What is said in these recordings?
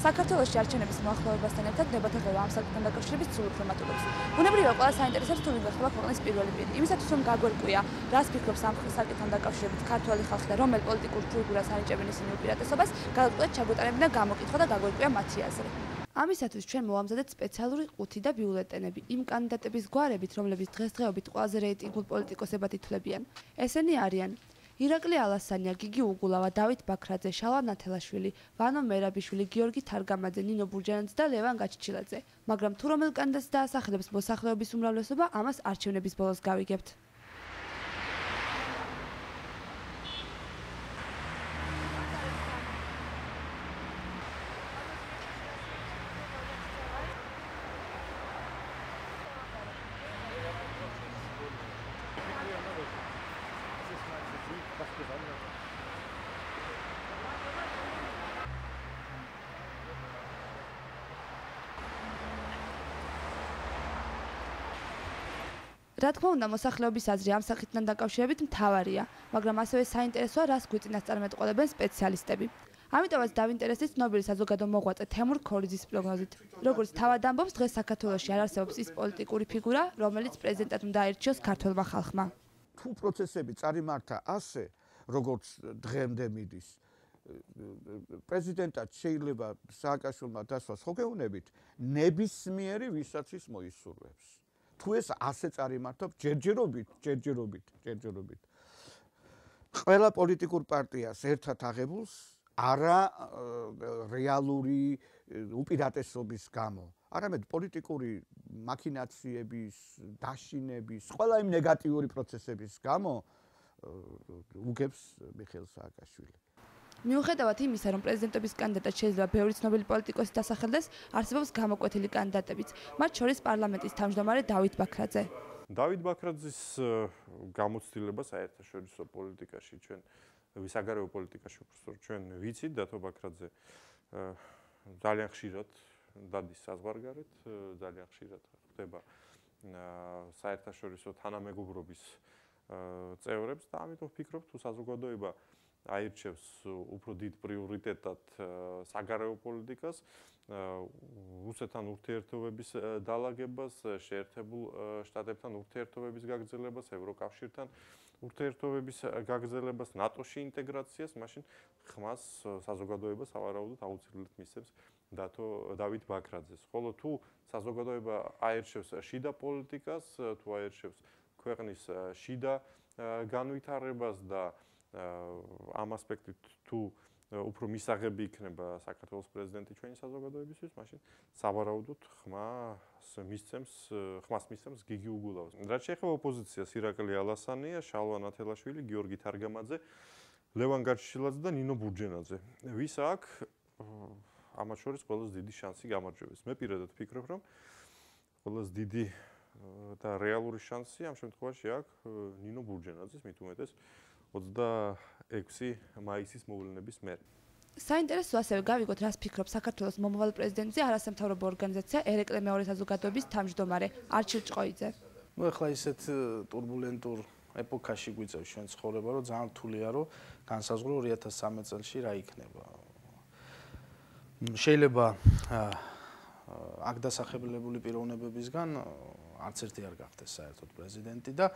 საქართველოში არჩევნების მოახლოებასთან ერთად დებატება ამ საკითხთან დაკავშირებით სულ უფრო მატულობს. ბუნებრივია, ყველა საინტერესებს თუ ვინ გახდება ქვეყნის პირველი პირი. იმისათვის რომ გაგვერკვია, რას ფიქრობს ამ საკითხთან დაკავშირებით ქართველი ხალხი და რომელ პოლიტიკურ ფიგურას ანიჭებენ ისინი უპირატესობას, გადაწყვეტ ჩაგვეტარებინა გამოკითხვა და გაგვერკვია მათი აზრი. ამისათვის ჩვენ მოვამზადეთ სპეციალური ყუთი და ბიულეტენები იმ კანდიდატების გვარებით, რომლებიც დღესდღეობით ყველაზე რეიტინგულ პოლიტიკოსებად ითვლებიან. ესენი არიან ირაკლი ალასანია, გიგი უგულავა, დავით ბაქრაძე, შალვა ნათელაშვილი, ვანო მერაბიშვილი, გიორგი თარგამაძე, ნინო ბურჯანაძე და ლევან გაჩიჩილაძე. მაგრამ თუ რომელ კანდიდატს დაასახელებს მოსახლეობის უმრავლესობა, ამას არჩევნების ბოლოს გავიგებთ. რა თქმა უნდა, მოსახლეობის აზრი ამ საკითხთან დაკავშირებით მთავარია, მაგრამ ასევე საინტერესოა, რას გვიწინას წარმეტყველებენ სპეციალისტები. ამიტომაც დავინტერესდით ცნობილი საზოგადო მოღვაწე თემურ ქორიძის პროგნოზით. როგორც თავად ამბობს, დღეს საქართველოში არ არსებობს ის პოლიტიკური ფიგურა, რომელიც პრეზიდენტად უნდა აირჩიოს ქართველმა ხალხმა. თუ პროცესები წარიმართა ასე, როგორც დღემდე მიდის, პრეზიდენტად შეიძლება სააკაშვილმა დასვას ხო გეუბნებით, ნებისმიერი ვისაც ის მოისურვებს. თუ ეს ასე წარიმართობს ჯერჯერობით ყველა პოლიტიკურ პარტიას ერთად აღებულს არა რეალური უპირატესობის გამო, არამედ პოლიტიკური მაქინაციების, დაშინების, ყველა იმ ნეგატიური პროცესების გამო უგებს მიხეილ სააკაშვილი. მიუხედავად იმისა, რომ პრეზიდენტობის კანდიდატად შეიძლება ბევრი ცნობილი პოლიტიკოსი დასახელდეს, არსებობს გამოკვეთილი კანდიდატებიც, მათ შორის პარლამენტის თავმჯდომარე დავით ბაქრაძე. დავით ბაქრაძის გამოცდილება საერთაშორისო პოლიტიკაში ჩვენ საგარეო პოლიტიკაში უბრალოდ ჩვენ ვიცით, დათო ბაქრაძე ძალიან ხშირად დადის საზღვარგარეთ, ძალიან ხშირად ხდება საერთაშორისო თანამეგობრობის წევრებს და ამიტომ ვფიქრობ, თუ საზოგადოება აირჩევს უფრო დიდ პრიორიტეტად საგარეო პოლიტიკას, რუსეთთან ურთიერთობების დალაგებას, შეერთებულ შტატებთან ურთიერთობების გაგრძელებას, ევროკავშირთან ურთიერთობების გაგრძელებას, ნატოში ინტეგრაციას, მაშინ ხმას საზოგადოება სავარაუდოდ აუცილებლად მისცემს დავით ბაქრაძეს. ხოლო თუ საზოგადოება აირჩევს შიდა პოლიტიკას, თუ აირჩევს ქვეყნის შიდა განვითარებას და ამ ასპექტით თუ უფრო მისაღები იქნება საქართველოს პრეზიდენტი ჩვენი საზოგადოებისთვის, მაშინ სავარაუდოდ ხმას მისცემს გიგი უგულავას. რაც შეეხება ოპოზიციას, ირაკლი ალასანია, შალვა ნათელაშვილი, გიორგი თარგამაძე, ლევან გაჩიჩილაძე და ნინო ბურჯანაძე. ვის აქვს ამათ შორის ყველაზე დიდი შანსი გამარჯვების? მე პირადად ვფიქრობ, რომ ყველაზე დიდი და რეალური შანსი ამ შემთხვევაში აქვს ნინო ბურჯანაძეს, მით უმეტეს 26 მაისის მოვლენების მერე. საინტერესოა ასევე გავიგოთ, რას ფიქრობს საქართველოს მომავალ პრეზიდენტზე არასამთავრობო ორგანიზაცია ერეკლე მეორე საზოგადოების თავმჯდომარე არჩილ ჭყოიძე. ნუ ახლა ისეთ ტურბულენტურ ეპოქაში გვიწევს ჩვენ ცხოვრება, რომ ძალიან რთულია, რომ განსაზღვრო 2013 წელს რა იქნება. შეიძლება აქ დასახელებული პიროვნებებისგან არც ერთი არ გახდეს საერთოდ პრეზიდენტი და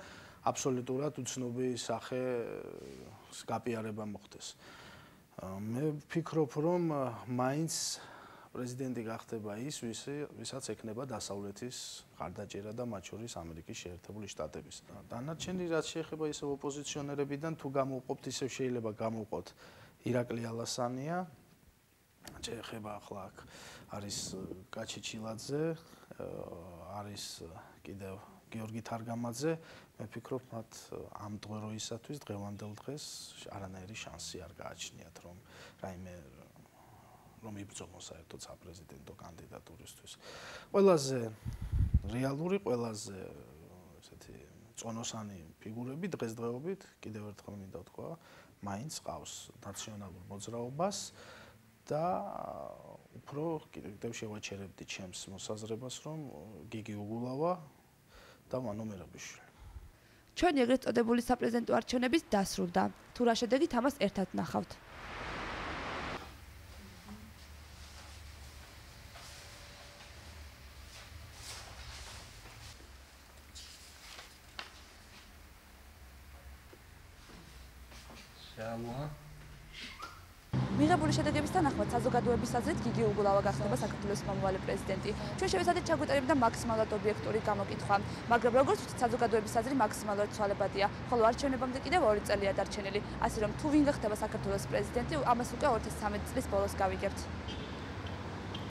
აბსოლუტურად უცნობი სახე გაპიარება მოხდეს. მე ვფიქრობ, რომ მაინც პრეზიდენტი გახდება ის, ვისაც ექნება დასავლეთის მხარდაჭერა და მათ შორის ამერიკის შეერთებული შტატების. დანარჩენი რაც შეეხება ისევ ოპოზიციონერებიდან, თუ გამოვყოფთ, ისევ შეიძლება გამოვყოთ ირაკლი ალასანია, შეეხება ახლა აქ არის გაჩიჩილაძე, არის კიდევ გიორგი თარგამაძე, მე ვფიქრობ, მათ ამ დღეისათვის დღევანდელ დღეს არანაირი შანსი არ გააჩნიათ, რომ იბრძოლონ საერთოდ საპრეზიდენტო კანდიდატურისთვის. ყველაზე რეალური, ყველაზე ესეთი წონოსანი ფიგურები დღესდღეობით, კიდევ ერთხელ მინდა ვთქვა, მაინც ყავს ნაციონალურ მოძრაობას და უფრო კიდევ შევაჩერებდი ჩემს მოსაზრებას, რომ გიგი უგულავა და ვანო მერაბიშვილი. ჩვენი ეგრეთ წოდებული საპრეზიდენტო არჩევნების დასრულდა. თუ რა შედეგით, ამას ერთად ნახავთ. რეალურა. მიღებული შედეგების თანახმად საზოგადოების აზრით გიგი უგულავა გახდება საქართველოს მომავალი პრეზიდენტი. ჩვენ შევეცადეთ ჩაგვეტარებინა მაქსიმალურად ობიექტური გამოკითხვა, მაგრამ როგორც ვთქვით, საზოგადოების აზრი მაქსიმალურად ცვალებადია, ხოლო არჩევნებამდე კიდევ 2 წელია დარჩენილი. ასე რომ თუ ვინ გახდება საქართველოს პრეზიდენტი, ამას უკვე 2013 წლის ბოლოს გავიგებთ.